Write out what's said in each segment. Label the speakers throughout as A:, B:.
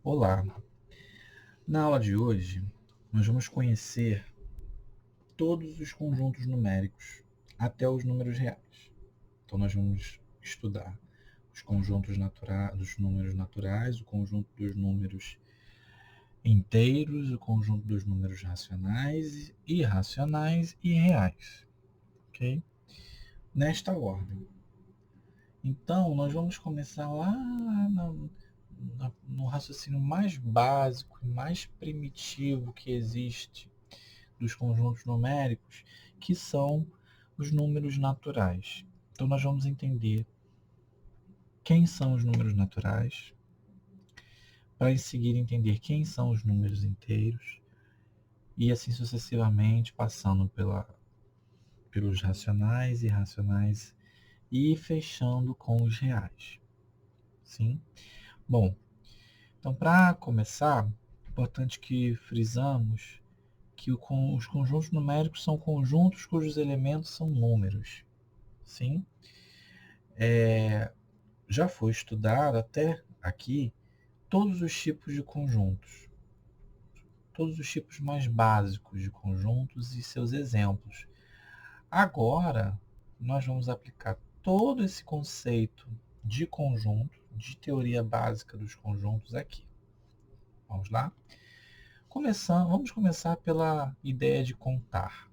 A: Olá! Na aula de hoje, nós vamos conhecer todos os conjuntos numéricos até os números reais. Então, nós vamos estudar os conjuntos dos números naturais, o conjunto dos números inteiros, o conjunto dos números racionais, irracionais e reais, ok? Nesta ordem. Então, nós vamos começar lá no raciocínio mais básico e mais primitivo que existe dos conjuntos numéricos, que são os números naturais. Então, nós vamos entender quem são os números naturais, para em seguida entender quem são os números inteiros, e assim sucessivamente, passando pelos racionais, irracionais e fechando com os reais. Sim? Bom, então para começar, é importante que frisamos que os conjuntos numéricos são conjuntos cujos elementos são números. Sim? Já foi estudado até aqui todos os tipos de conjuntos, todos os tipos mais básicos de conjuntos e seus exemplos. Agora, nós vamos aplicar todo esse conceito de conjunto, de teoria básica dos conjuntos aqui. Vamos lá? Vamos começar pela ideia de contar.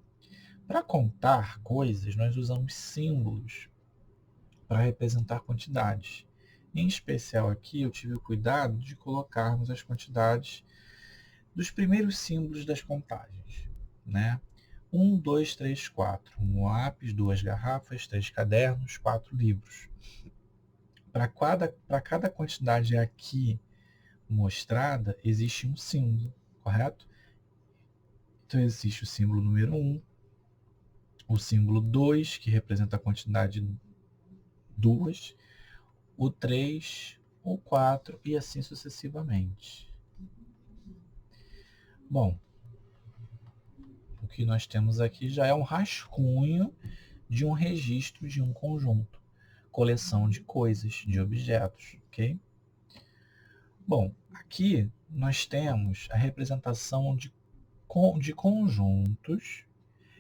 A: Para contar coisas, nós usamos símbolos para representar quantidades. Em especial aqui, eu tive o cuidado de colocarmos as quantidades dos primeiros símbolos das contagens, né? 1, 2, 3, 4. Um lápis, 2 garrafas, 3 cadernos, 4 livros. Para cada quantidade aqui mostrada, existe um símbolo, correto? Então, existe o símbolo número 1, o símbolo 2, que representa a quantidade 2, o 3, o 4 e assim sucessivamente. Bom, o que nós temos aqui já é um rascunho de um registro de um conjunto, coleção de coisas, de objetos, ok? Bom, aqui nós temos a representação de conjuntos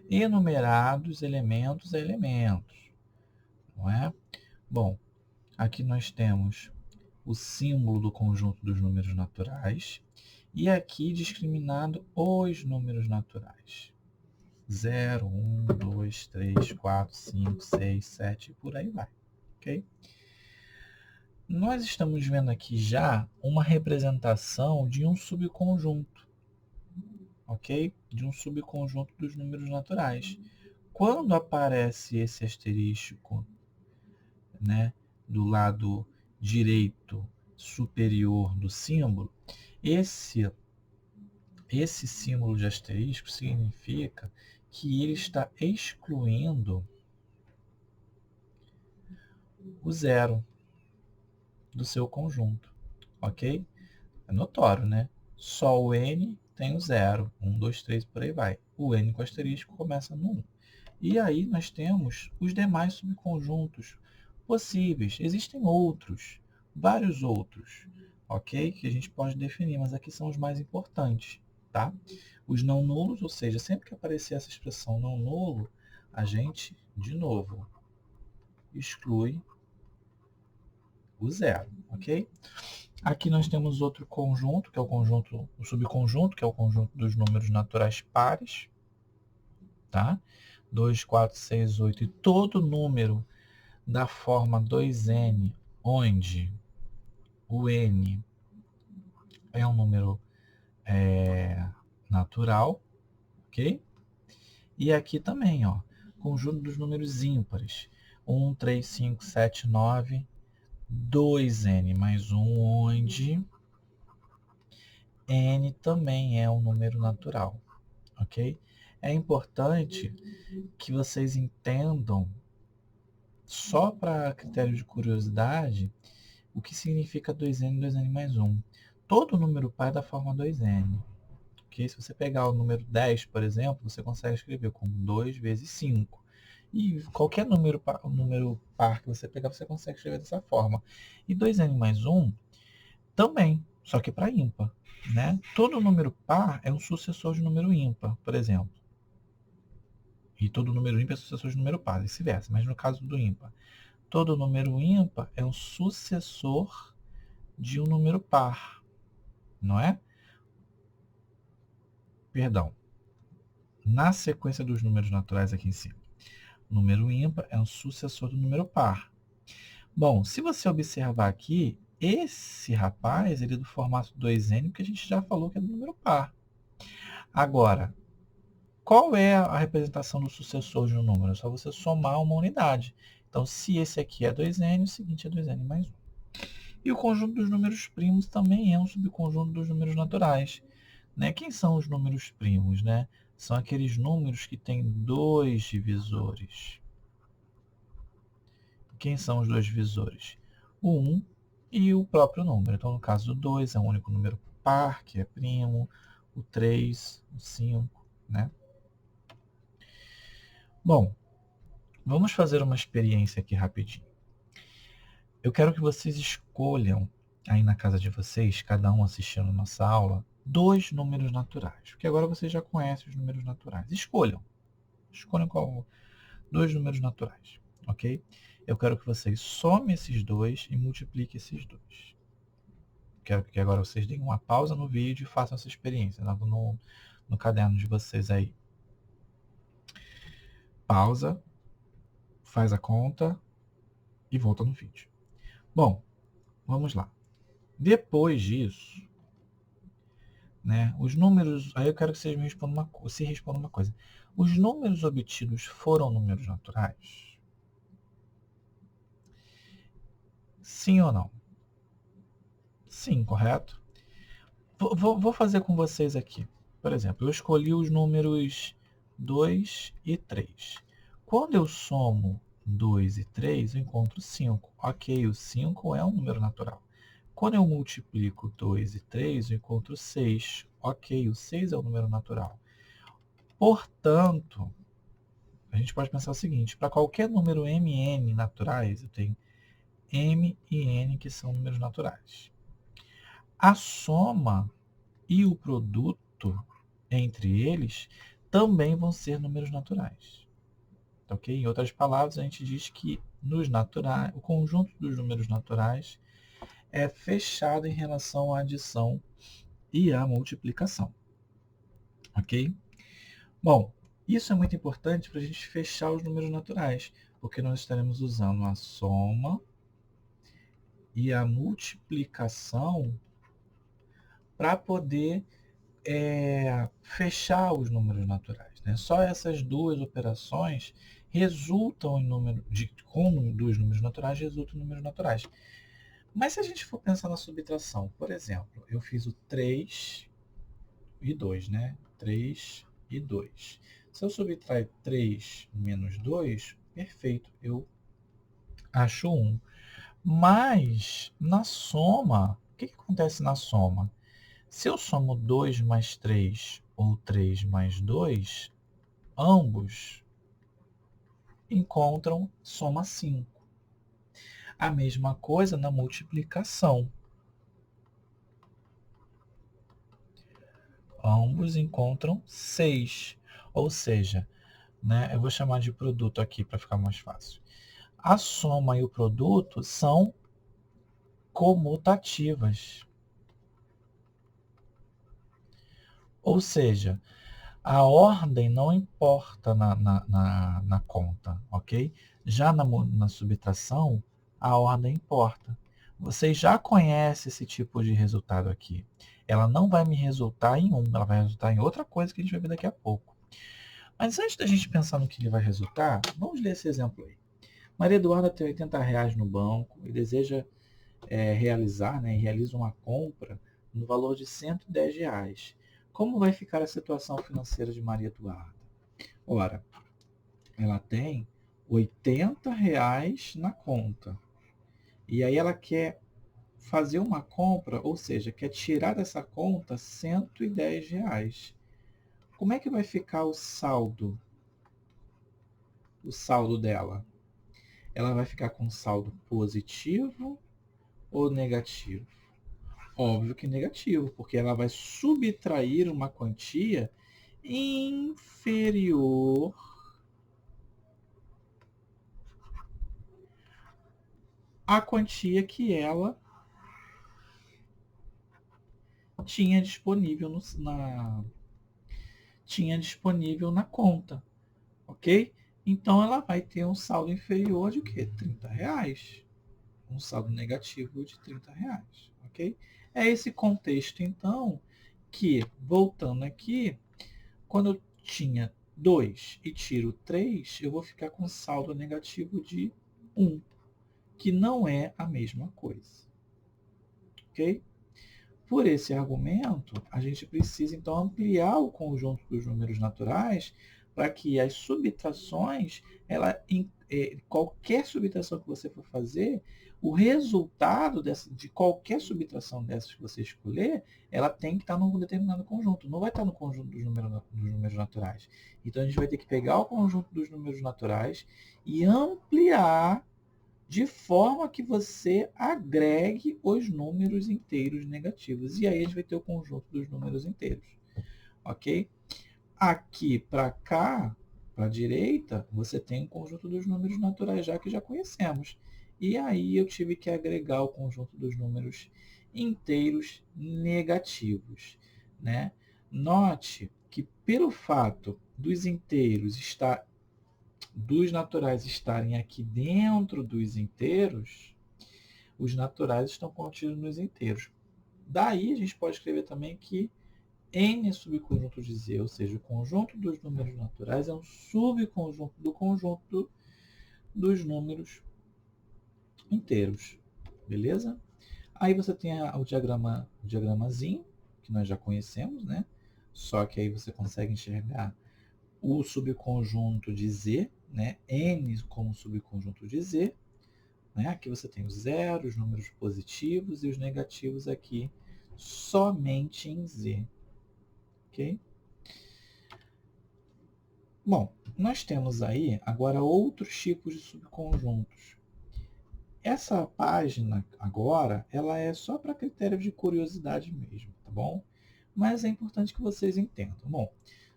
A: enumerados elementos a elementos, não é? Bom, aqui nós temos o símbolo do conjunto dos números naturais e aqui discriminado os números naturais. 0, 1, 2, 3, 4, 5, 6, 7 e por aí vai, ok? Nós estamos vendo aqui já uma representação de um subconjunto, ok? De um subconjunto dos números naturais. Quando aparece esse asterístico, né, do lado direito superior do símbolo, esse símbolo de asterisco significa que ele está excluindo o zero do seu conjunto, ok? É notório, né? Só o n tem o zero, 1, 2, 3, por aí vai. O n com asterisco começa no 1. E aí nós temos os demais subconjuntos possíveis. Existem outros, vários outros, ok? Que a gente pode definir, mas aqui são os mais importantes, tá? Os não nulos, ou seja, sempre que aparecer essa expressão não nulo, a gente, de novo, exclui o zero, ok? Aqui nós temos outro conjunto, que é o subconjunto, que é o conjunto dos números naturais pares, tá? 2, 4, 6, 8 e todo número da forma 2n, onde o n é um número natural, ok? E aqui também, ó, conjunto dos números ímpares, 1, 3, 5, 7, 9, 2n mais 1, onde n também é um número natural, ok? É importante que vocês entendam, só para critério de curiosidade, o que significa 2n e 2n mais 1. Todo número par é da forma 2n. Okay? Se você pegar o número 10, por exemplo, você consegue escrever como 2 vezes 5. E qualquer número par que você pegar, você consegue escrever dessa forma. E 2n mais 1 também. só que para ímpar, né? Todo número par é um sucessor de número ímpar, por exemplo. E todo número ímpar é sucessor de número par, vice-versa. Mas no caso do ímpar, todo número ímpar é um sucessor de um número par, não é? Perdão. Na sequência dos números naturais aqui em cima. O número ímpar é um sucessor do número par. Bom, se você observar aqui, esse rapaz, ele é do formato 2n, porque a gente já falou que é do número par. Agora, qual é a representação do sucessor de um número? É só você somar uma unidade. Então, se esse aqui é 2n, o seguinte é 2n mais 1. E o conjunto dos números primos também é um subconjunto dos números naturais. Né? Quem são os números primos? Né? São aqueles números que têm dois divisores. Quem são os dois divisores? O 1 e o próprio número. Então, no caso do 2, é o único número par, que é primo. O 3, o 5, né? Bom, vamos fazer uma experiência aqui rapidinho. Eu quero que vocês escolham, aí na casa de vocês, cada um assistindo nossa aula, 2 números naturais. Porque agora vocês já conhecem os números naturais. Escolham. Escolham qual 2 números naturais, ok? Eu quero que vocês somem esses 2 e multipliquem esses 2. Quero que agora vocês deem uma pausa no vídeo e façam essa experiência no caderno de vocês aí. Pausa, faz a conta e volta no vídeo. Bom, vamos lá. Depois disso, né, os números... Aí eu quero que vocês me respondam uma coisa. Os números obtidos foram números naturais? Sim ou não? Sim, correto? Vou fazer com vocês aqui. Por exemplo, eu escolhi os números 2 e 3. Quando eu somo 2 e 3, eu encontro 5. Ok, o 5 é um número natural. Quando eu multiplico 2 e 3, eu encontro 6. Ok, o 6 é um número natural. Portanto, a gente pode pensar o seguinte, para qualquer número mn naturais, eu tenho m e n que são números naturais. A soma e o produto entre eles também vão ser números naturais. Ok? Em outras palavras, a gente diz que nos naturais, o conjunto dos números naturais é fechado em relação à adição e à multiplicação. Ok? Bom, isso é muito importante para a gente fechar os números naturais, porque nós estaremos usando a soma e a multiplicação para poder fechar os números naturais. Né? Só essas duas operações resultam em com dos números naturais, resultam em números naturais. Mas se a gente for pensar na subtração, por exemplo, eu fiz o 3 e 2, né? 3 e 2. Se eu subtrair 3 menos 2, perfeito, eu acho 1. Mas, na soma, o que acontece na soma? Se eu somo 2 mais 3 ou 3 mais 2, ambos encontram soma 5. A mesma coisa na multiplicação. Ambos encontram 6. Ou seja, né, eu vou chamar de produto aqui para ficar mais fácil. A soma e o produto são comutativas. Ou seja, a ordem não importa na conta, ok? Já na subtração, a ordem importa. Você já conhece esse tipo de resultado aqui. Ela não vai me resultar em 1, ela vai resultar em outra coisa que a gente vai ver daqui a pouco. Mas antes da gente pensar no que ele vai resultar, vamos ler esse exemplo aí. Maria Eduarda tem R$ 80 no banco e deseja realiza uma compra no valor de R$ 110. Como vai ficar a situação financeira de Maria Eduarda? Ora, ela tem R$ 80 na conta. E aí ela quer fazer uma compra, ou seja, quer tirar dessa conta R$ 110. Como é que vai ficar o saldo? O saldo dela? Ela vai ficar com saldo positivo ou negativo? Óbvio que negativo, porque ela vai subtrair uma quantia inferior à quantia que ela tinha disponível, tinha disponível na conta, ok? Então ela vai ter um saldo inferior de quê? R$ 30. Um saldo negativo de R$ 30, ok? É esse contexto, então, que, voltando aqui, quando eu tinha 2 e tiro 3, eu vou ficar com saldo negativo de 1, que não é a mesma coisa, ok? Por esse argumento, a gente precisa, então, ampliar o conjunto dos números naturais para que as subtrações, qualquer subtração que você for fazer, o resultado de qualquer subtração dessas que você escolher, ela tem que estar num determinado conjunto, não vai estar no conjunto dos números naturais. Então, a gente vai ter que pegar o conjunto dos números naturais e ampliar de forma que você agregue os números inteiros negativos. E aí a gente vai ter o conjunto dos números inteiros. Ok? Aqui para cá, para a direita, você tem o conjunto dos números naturais já que já conhecemos. E aí eu tive que agregar o conjunto dos números inteiros negativos. Né? Note que pelo fato dos naturais estarem aqui dentro dos inteiros, os naturais estão contidos nos inteiros. Daí a gente pode escrever também que n é subconjunto de Z, ou seja, o conjunto dos números naturais é um subconjunto do conjunto dos números inteiros. Beleza? Aí você tem o diagramazinho, que nós já conhecemos, né? Só que aí você consegue enxergar o subconjunto de Z, né? N como subconjunto de Z. Né? Aqui você tem os zeros, os números positivos e os negativos aqui somente em Z. Ok? Bom, nós temos aí agora outros tipos de subconjuntos. Essa página agora, ela é só para critério de curiosidade mesmo, tá bom? Mas é importante que vocês entendam. Bom,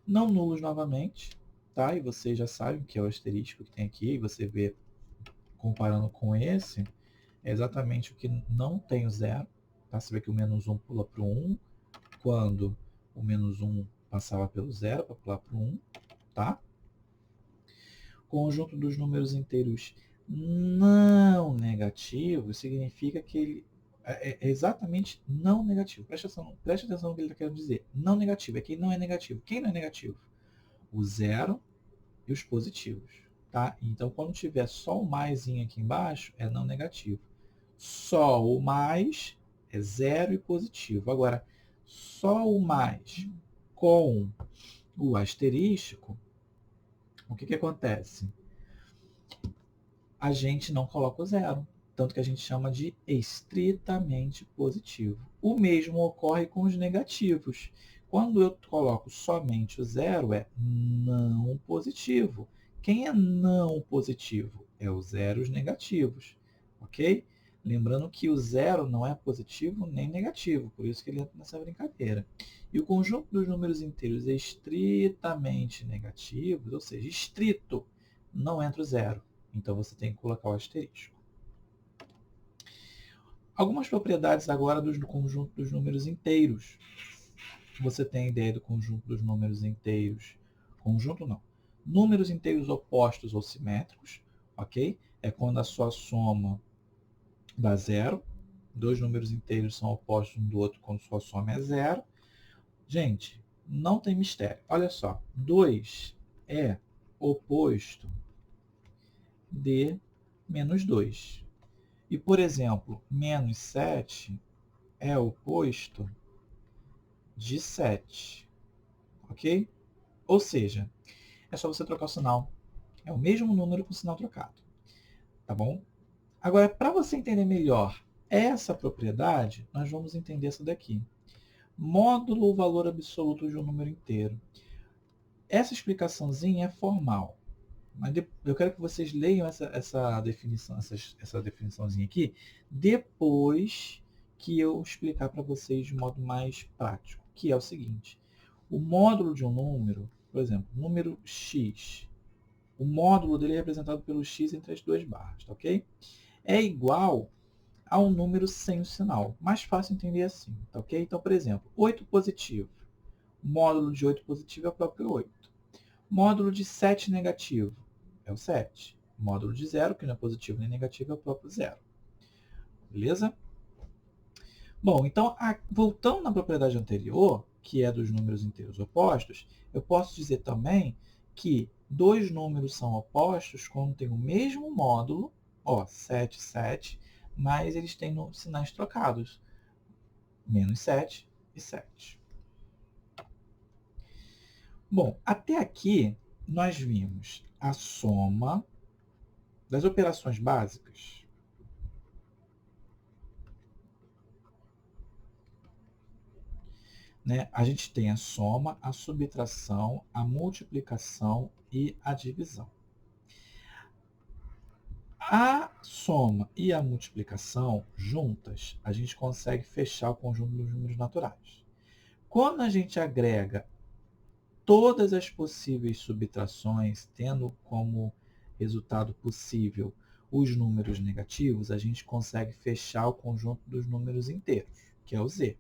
A: não nulos novamente, tá? E vocês já sabem que é o asterisco que tem aqui, e você vê comparando com esse, é exatamente o que não tem o zero. Tá? Você vê que o menos 1 pula para o 1, quando o menos 1 passava pelo zero para pular para o 1. Tá? Conjunto dos números inteiros não negativos significa que ele é exatamente não negativo. Preste atenção no que ele está querendo dizer. Não negativo é quem não é negativo. Quem não é negativo? O zero e os positivos. Tá? Então, quando tiver só o mais aqui embaixo, é não negativo. Só o mais é zero e positivo. Agora, só o mais com o asterístico, o que acontece? A gente não coloca o zero. Tanto que a gente chama de estritamente positivo. O mesmo ocorre com os negativos. Quando eu coloco somente o zero, é não positivo. Quem é não positivo? É os zeros negativos. Ok? Lembrando que o zero não é positivo nem negativo, por isso que ele entra nessa brincadeira. E o conjunto dos números inteiros é estritamente negativo, ou seja, estrito, não entra o zero. Então você tem que colocar o asterisco. Algumas propriedades agora do conjunto dos números inteiros. Você tem ideia do conjunto dos números inteiros? Conjunto não. Números inteiros opostos ou simétricos, ok? É quando a sua soma dá zero. Dois números inteiros são opostos um do outro quando sua soma é zero. Gente, não tem mistério. Olha só, 2 é oposto de menos 2. E, por exemplo, menos 7 é oposto de 7. Ok? Ou seja, é só você trocar o sinal. É o mesmo número com o sinal trocado. Tá bom? Agora, para você entender melhor essa propriedade, nós vamos entender essa daqui. Módulo ou valor absoluto de um número inteiro. Essa explicaçãozinha é formal. Mas eu quero que vocês leiam essa definiçãozinha aqui depois que eu explicar para vocês de modo mais prático, que é o seguinte. O módulo de um número, por exemplo, número x, o módulo dele é representado pelo x entre as duas barras, tá ok? É igual a um número sem o sinal. Mais fácil entender assim, tá ok? Então, por exemplo, 8 positivo. O módulo de 8 positivo é o próprio 8. Módulo de 7 negativo é o 7. Módulo de 0, que não é positivo nem negativo, é o próprio 0. Beleza? Bom, então, voltando na propriedade anterior, que é dos números inteiros opostos, eu posso dizer também que dois números são opostos quando têm o mesmo módulo, 7, 7, mas eles têm sinais trocados, menos 7 e 7. Bom, até aqui nós vimos a soma das operações básicas. Né? A gente tem a soma, a subtração, a multiplicação e a divisão. A soma e a multiplicação juntas, a gente consegue fechar o conjunto dos números naturais. Quando a gente agrega todas as possíveis subtrações, tendo como resultado possível os números negativos, a gente consegue fechar o conjunto dos números inteiros, que é o z.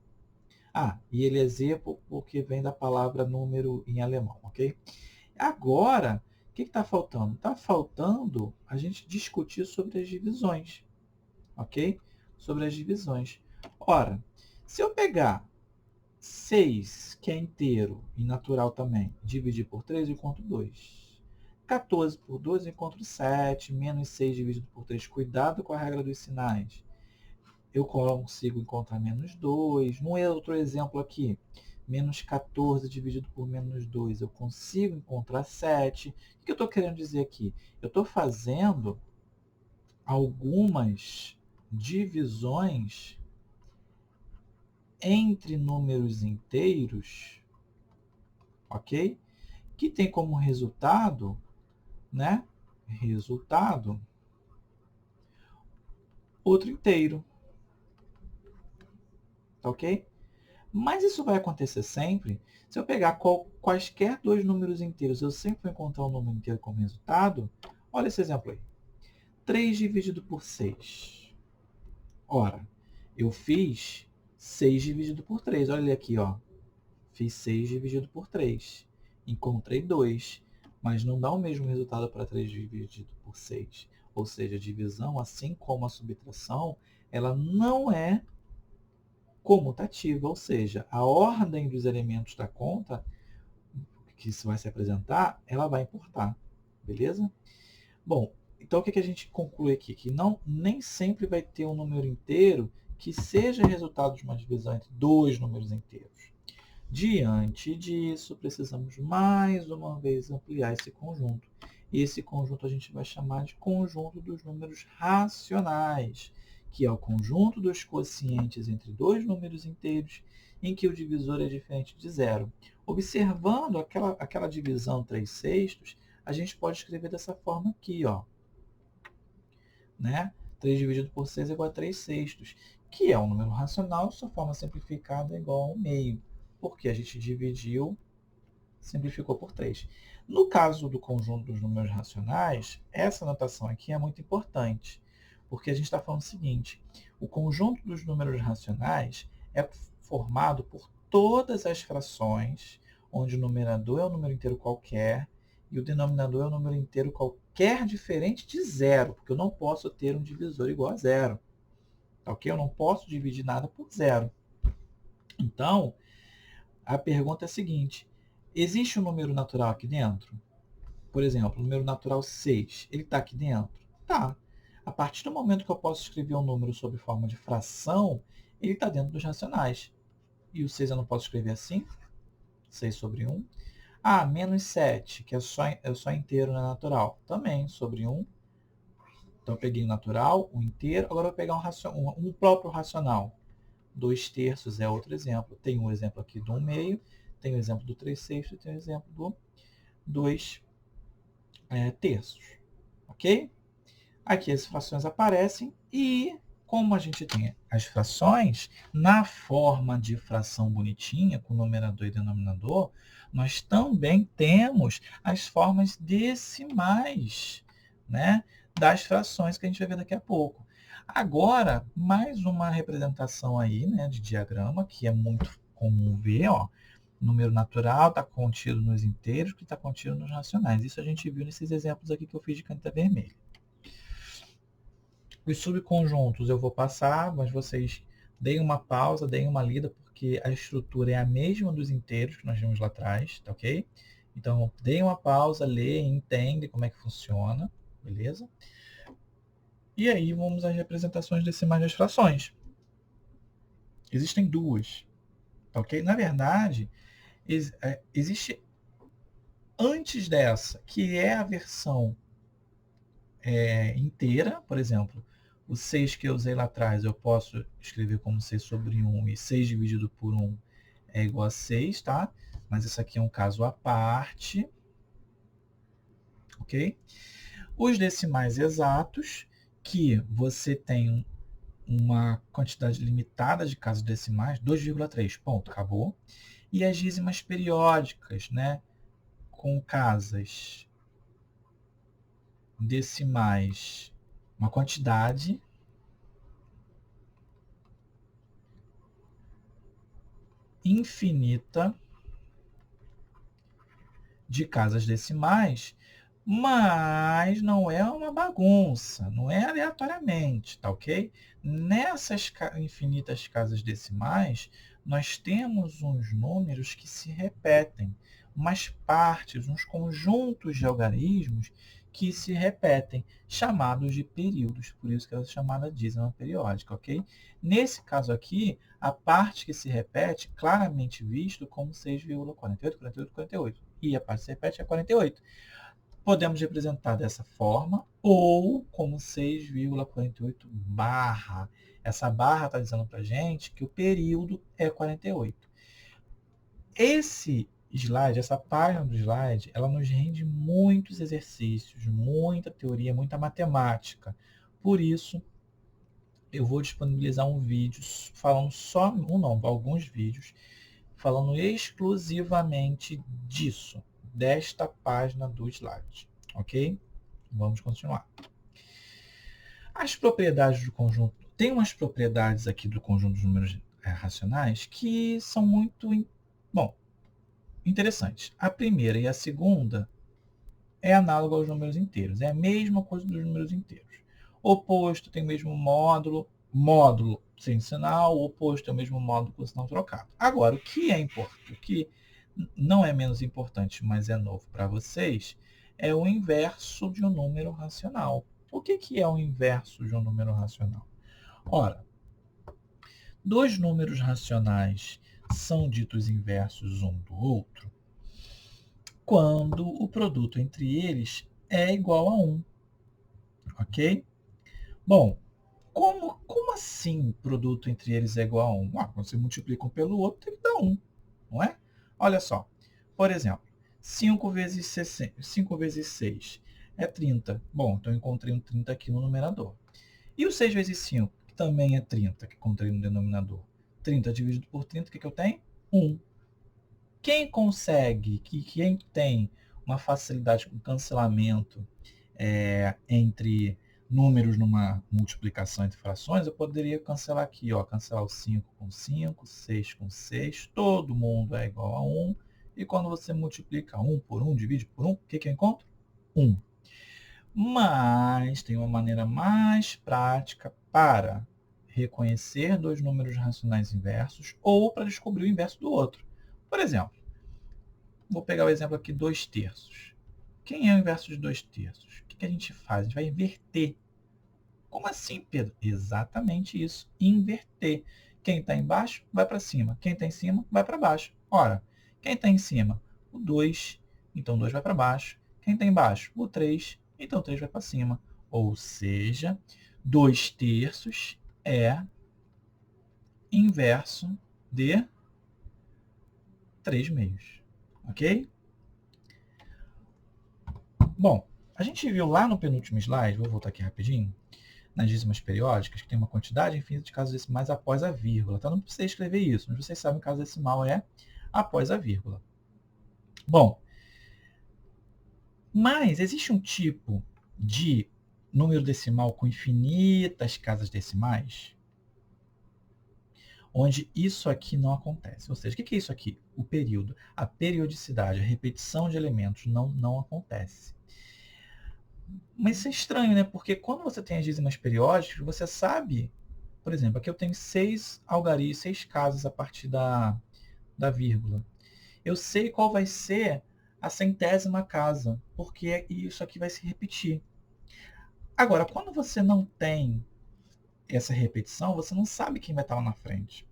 A: E ele é z porque vem da palavra número em alemão, ok? Agora, o que está faltando? Está faltando a gente discutir sobre as divisões, ok? Sobre as divisões. Ora, se eu pegar 6, que é inteiro e natural também, dividir por 3, eu encontro 2. 14 por 2, eu encontro 7. Menos 6 dividido por 3. Cuidado com a regra dos sinais. Eu consigo encontrar menos 2. No outro exemplo aqui, menos 14 dividido por menos 2, eu consigo encontrar 7. O que eu estou querendo dizer aqui? Eu estou fazendo algumas divisões entre números inteiros, ok? Que tem como resultado, né? Resultado, outro inteiro, ok? Mas isso vai acontecer sempre. Se eu pegar quaisquer dois números inteiros, eu sempre vou encontrar um número inteiro como resultado. Olha esse exemplo aí. 3 dividido por 6. Ora, eu fiz 6 dividido por 3. Olha ele aqui, ó. Fiz 6 dividido por 3. Encontrei 2. Mas não dá o mesmo resultado para 3 dividido por 6. Ou seja, a divisão, assim como a subtração, ela não é comutativa, ou seja, a ordem dos elementos da conta que isso vai se apresentar, ela vai importar, beleza? Bom, então o que a gente conclui aqui? Que nem sempre vai ter um número inteiro que seja resultado de uma divisão entre dois números inteiros. Diante disso, precisamos mais uma vez ampliar esse conjunto. E esse conjunto a gente vai chamar de conjunto dos números racionais, que é o conjunto dos quocientes entre dois números inteiros em que o divisor é diferente de zero. Observando aquela divisão 3/6, a gente pode escrever dessa forma aqui, ó, né? 3 dividido por 6 é igual a 3/6, que é um número racional, sua forma simplificada é igual a 1 meio, porque a gente dividiu, simplificou por 3. No caso do conjunto dos números racionais, essa notação aqui é muito importante, porque a gente está falando o seguinte: o conjunto dos números racionais é formado por todas as frações, onde o numerador é um número inteiro qualquer e o denominador é um número inteiro qualquer diferente de zero, porque eu não posso ter um divisor igual a zero. Ok? Eu não posso dividir nada por zero. Então, a pergunta é a seguinte: existe um número natural aqui dentro? Por exemplo, o número natural 6, ele está aqui dentro? Tá. A partir do momento que eu posso escrever um número sob forma de fração, ele está dentro dos racionais. E o 6 eu não posso escrever assim? 6 sobre 1. Menos 7, que é só inteiro, não é natural. Também, sobre 1. Então, eu peguei o natural, o inteiro. Agora, eu vou pegar um próprio racional. 2/3 é outro exemplo. Tem um exemplo aqui do 1 meio, tem o exemplo do 3/6 e tem o exemplo do 2/3. Ok? Aqui as frações aparecem e, como a gente tem as frações, na forma de fração bonitinha, com numerador e denominador, nós também temos as formas decimais, né, das frações que a gente vai ver daqui a pouco. Agora, mais uma representação aí, né, de diagrama, que é muito comum ver, ó. Número natural está contido nos inteiros, que está contido nos racionais. Isso a gente viu nesses exemplos aqui que eu fiz de caneta vermelha. Os subconjuntos eu vou passar, mas vocês deem uma pausa, deem uma lida, porque a estrutura é a mesma dos inteiros que nós vimos lá atrás, tá ok? Então, deem uma pausa, leem, entendem como é que funciona, beleza? E aí vamos às representações decimais das frações. Existem duas, tá ok? Na verdade, existe antes dessa, que é a versão inteira, por exemplo, o 6 que eu usei lá atrás, eu posso escrever como 6 sobre 1, e 6 dividido por 1 é igual a 6, tá? Mas isso aqui é um caso à parte, ok? Os decimais exatos, que você tem uma quantidade limitada de casas decimais, 2,3, ponto, acabou. E as dízimas periódicas, né, com casas decimais, uma quantidade infinita de casas decimais, mas não é uma bagunça, não é aleatoriamente, tá ok? Nessas infinitas casas decimais, nós temos uns números que se repetem, umas partes, uns conjuntos de algarismos que se repetem, chamados de períodos, por isso que ela é chamada dízima periódica, ok? Nesse caso aqui, a parte que se repete, claramente visto como 6,48, 48, 48. E a parte que se repete é 48. Podemos representar dessa forma ou como 6,48 barra. Essa barra está dizendo para a gente que o período é 48. Esse slide, essa página do slide, ela nos rende muitos exercícios, muita teoria, muita matemática. Por isso, eu vou disponibilizar um vídeo falando só, não, alguns vídeos, falando exclusivamente disso, desta página do slide, ok? Vamos continuar. As propriedades do conjunto, tem umas propriedades aqui do conjunto de números racionais que são muito, interessantes. A primeira e a segunda é análogo aos números inteiros, é a mesma coisa dos números inteiros. Oposto tem o mesmo módulo, módulo sem sinal, o oposto é o mesmo módulo com sinal trocado. Agora, o que é importante, o que não é menos importante, mas é novo para vocês, é o inverso de um número racional. O que é o inverso de um número racional? Ora, dois números racionais são ditos inversos um do outro quando o produto entre eles é igual a 1. Ok? Bom, como assim produto entre eles é igual a 1? Quando você multiplica um pelo outro, ele dá 1, não é? Olha só, por exemplo, 5 vezes 6 é 30. Bom, então eu encontrei um 30 aqui no numerador. E o 6 vezes 5, que também é 30, que encontrei no denominador. 30 dividido por 30, o que eu tenho? 1. Quem consegue, quem tem uma facilidade com cancelamento entre números numa multiplicação entre frações, eu poderia cancelar aqui, ó, cancelar o 5 com 5, 6 com 6, todo mundo é igual a 1, e quando você multiplica 1 por 1, divide por 1, o que eu encontro? 1. Mas tem uma maneira mais prática para reconhecer dois números racionais inversos ou para descobrir o inverso do outro. Por exemplo, vou pegar o exemplo aqui 2 terços. Quem é o inverso de 2 terços? O que a gente faz? A gente vai inverter. Como assim, Pedro? Exatamente isso, inverter. Quem está embaixo vai para cima. Quem está em cima vai para baixo. Ora, quem está em cima? O 2, então 2 vai para baixo. Quem está embaixo? O 3, então 3 vai para cima. Ou seja, 2 terços é inverso de 3 meios. Ok? Bom, a gente viu lá no penúltimo slide, vou voltar aqui rapidinho, nas dízimas periódicas, que tem uma quantidade infinita de casas decimais após a vírgula. Tá? Não precisa escrever isso, mas vocês sabem que casa decimal é após a vírgula. Bom, mas existe um tipo de número decimal com infinitas casas decimais, onde isso aqui não acontece. Ou seja, o que é isso aqui? O período, a periodicidade, a repetição de elementos não acontece. Mas isso é estranho, né? Porque quando você tem as dízimas periódicas, você sabe, por exemplo, aqui eu tenho 6 algarismos, 6 casas a partir da vírgula. Eu sei qual vai ser a 100ª casa, porque isso aqui vai se repetir. Agora, quando você não tem essa repetição, você não sabe quem vai estar lá na frente.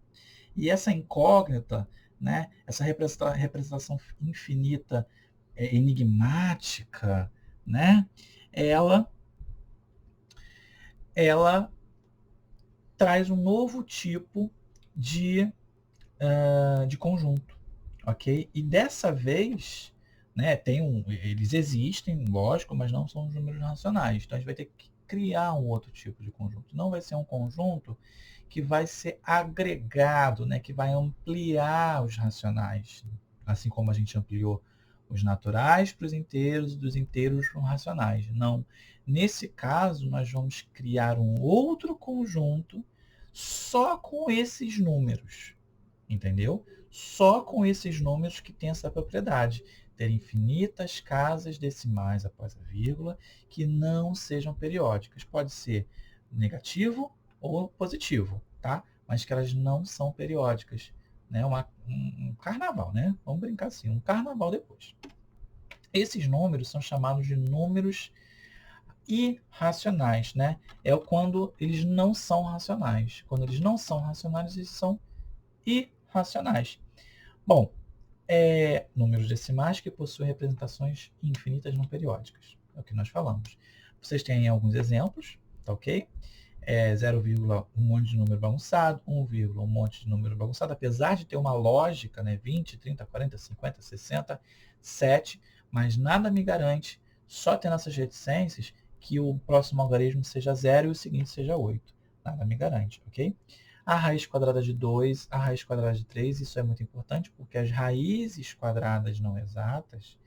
A: E essa incógnita, né, essa representação infinita, enigmática, né, ela traz um novo tipo de conjunto, ok? E dessa vez, né, eles existem, lógico, mas não são os números racionais. Então a gente vai ter que criar um outro tipo de conjunto. Não vai ser um conjunto que vai ser agregado, né, que vai ampliar os racionais, assim como a gente ampliou os naturais para os inteiros e dos inteiros para os racionais. Não. Nesse caso, nós vamos criar um outro conjunto só com esses números, entendeu? Só com esses números que tem essa propriedade, ter infinitas casas decimais após a vírgula que não sejam periódicas. Pode ser negativo ou positivo, tá? Mas que elas não são periódicas. Né? Um carnaval, né? Vamos brincar assim, um carnaval depois. Esses números são chamados de números irracionais, né? É quando eles não são racionais. Quando eles não são racionais, eles são irracionais. Bom, números decimais que possuem representações infinitas não periódicas. É o que nós falamos. Vocês têm alguns exemplos, tá ok? 0, um monte de número bagunçado, 1, um monte de número bagunçado, apesar de ter uma lógica, né? 20, 30, 40, 50, 60, 7, mas nada me garante, só tendo essas reticências, que o próximo algarismo seja 0 e o seguinte seja 8. Nada me garante, ok? A raiz quadrada de 2, a raiz quadrada de 3, isso é muito importante, porque as raízes quadradas não exatas,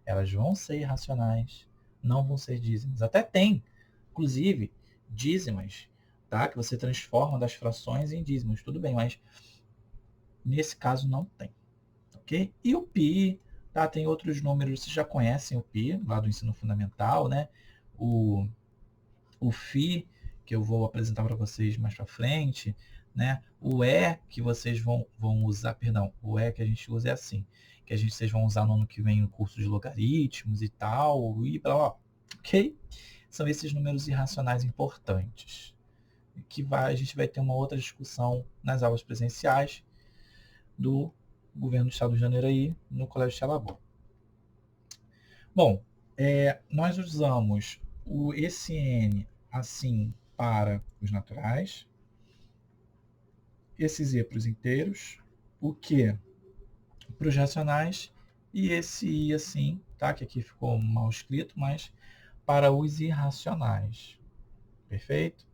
A: elas vão ser irracionais, não vão ser dízimas. Até tem, inclusive, dízimas, tá? Que você transforma das frações em dízimos, tudo bem, mas nesse caso não tem, ok? E o π, tá? Tem outros números, vocês já conhecem o π, lá do ensino fundamental, né? O φ, que eu vou apresentar para vocês mais para frente, né? O E que vocês vão usar, perdão, o E que a gente usa é assim, que vocês vão usar no ano que vem no curso de logaritmos e tal, e blá, blá, ok? São esses números irracionais importantes, que a gente vai ter uma outra discussão nas aulas presenciais do governo do estado do Rio de Janeiro aí, no Colégio Xalabó. Bom, nós usamos esse N assim para os naturais, esse Z para os inteiros, o Q para os racionais e esse I assim, tá? Que aqui ficou mal escrito, mas para os irracionais. Perfeito?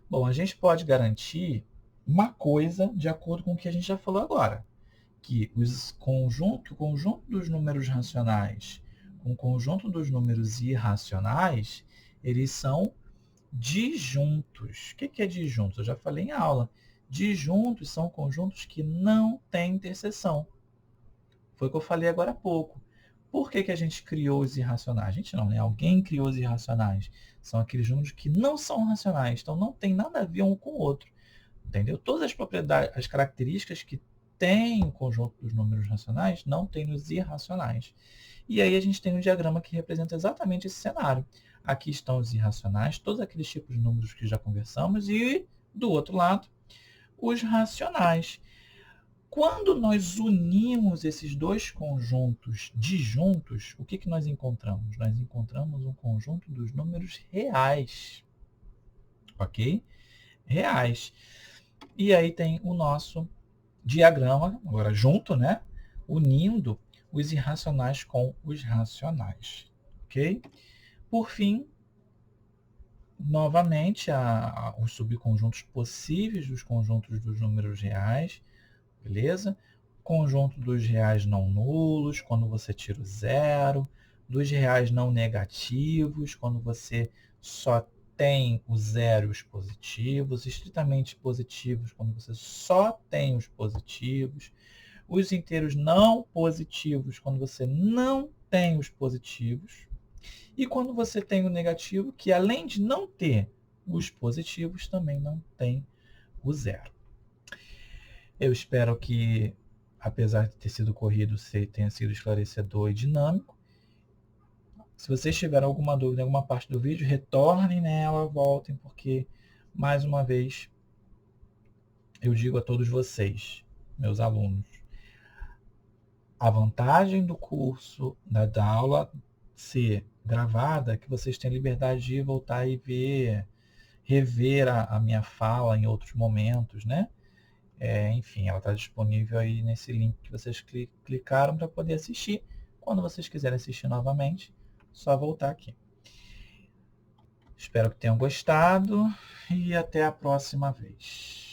A: Bom, a gente pode garantir uma coisa de acordo com o que a gente já falou agora, que o conjunto dos números racionais com o conjunto dos números irracionais, eles são disjuntos. O que é disjunto? Eu já falei em aula. Disjuntos são conjuntos que não têm interseção. Foi o que eu falei agora há pouco. Por que a gente criou os irracionais? A gente não, né? Alguém criou os irracionais. São aqueles números que não são racionais, então não tem nada a ver um com o outro. Entendeu? Todas as propriedades, as características que tem o conjunto dos números racionais, não tem nos irracionais. E aí a gente tem um diagrama que representa exatamente esse cenário. Aqui estão os irracionais, todos aqueles tipos de números que já conversamos, e do outro lado, os racionais. Quando nós unimos esses dois conjuntos disjuntos, o que nós encontramos? Nós encontramos um conjunto dos números reais. Ok? Reais. E aí tem o nosso diagrama, agora junto, né? Unindo os irracionais com os racionais. Ok? Por fim, novamente os subconjuntos possíveis dos conjuntos dos números reais, beleza? Conjunto dos reais não nulos, quando você tira o zero, dos reais não negativos, quando você só tem os zeros positivos, estritamente positivos, quando você só tem os positivos, os inteiros não positivos, quando você não tem os positivos, e quando você tem o negativo, que além de não ter os positivos, também não tem o zero. Eu espero que, apesar de ter sido corrido, tenha sido esclarecedor e dinâmico. Se vocês tiverem alguma dúvida em alguma parte do vídeo, retornem nela, voltem, porque, mais uma vez, eu digo a todos vocês, meus alunos, a vantagem do curso, da aula ser gravada, é que vocês têm liberdade de voltar e rever a minha fala em outros momentos, né? Enfim, ela está disponível aí nesse link que vocês clicaram para poder assistir. Quando vocês quiserem assistir novamente, só voltar aqui. Espero que tenham gostado e até a próxima vez.